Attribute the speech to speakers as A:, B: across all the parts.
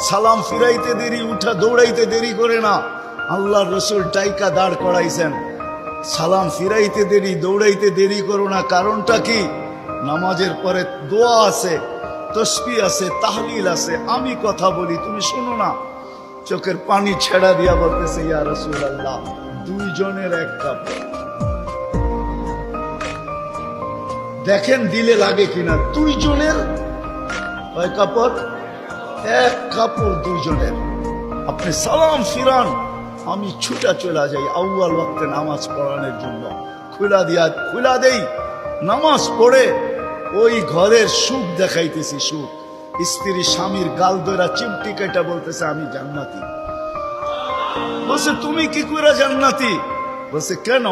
A: সালাম ফিরাইতে দেরি, উঠা দৌড়াইতে দেরি করে না। আল্লাহ রসুল টাইকা দাঁড় করাইছেন, সালাম ফিরাইতে দেরি, দৌড়াইতে দেরি করো না। কারণটা কি? নামাজের পরে দোয়া আছে, তসবিহ আছে, তাহলিল আছে। আমি কথা বলি, তুমি শোনো না। চোখের পানি ছেড়া দিয়া বলতেছে, ইয়া রাসূলুল্লাহ, দুইজনের এক কাপড়। দেখেন দিলে লাগে কিনা। দুইজনের কয় কাপড়? এক কাপড় দুইজনের। আপনি সালাম ফিরান, আমি ছুটা চলে যাই আউয়াল ওয়াক্তে নামাজ পড়ানোর জন্য। খুলা দেই, নামাজ পড়ে ওই ঘরের সুখ দেখাইতেছি। সুখ, স্ত্রী স্বামীর গাল ধরা চিমটি কেটে বলতেছে, আমি জান্নাতি। বলছে, তুমি কি করে জান্নাতি? বলছে, কেন?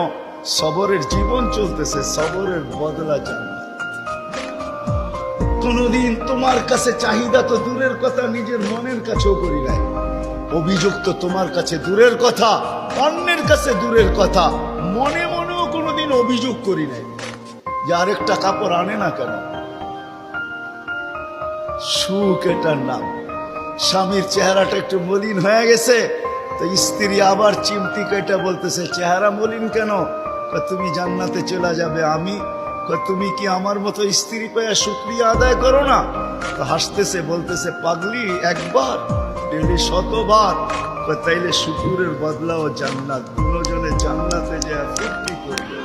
A: সবরের জীবন চলতেছে, সবরের বদলা জান্নাত। কোনদিন তোমার কাছে চাহিদা তো দূরের কথা, নিজের মনের কাছেও করি নাই। অভিযোগ তো তোমার কাছে দূরের কথা, অন্যের কাছে দূরের কথা, মনে মনেও কোনোদিন অভিযোগ করি নাই যে আরেকটা কাপড় আনে না কেন। সুখ এটার নাম। স্বামীর চেহারাটা একটু মলিন হয়ে গেছে, তো স্ত্রী আবার চিমটি কেটে বলতেছে, চেহারা মলিন কেন? তুমি জান্নাতে চলে যাবে। আমি তুমি কি আমার মতো স্ত্রী পেয়ে শুকরিয়া আদায় করো না? তো হাসতেছে, বলতেছে, পাগলি, একবার ডেলি 100বার। তাইলে শুকুরের বদলাও জান্নাত। দুজনে জান্নাতে যায় ফুর্তি করবে।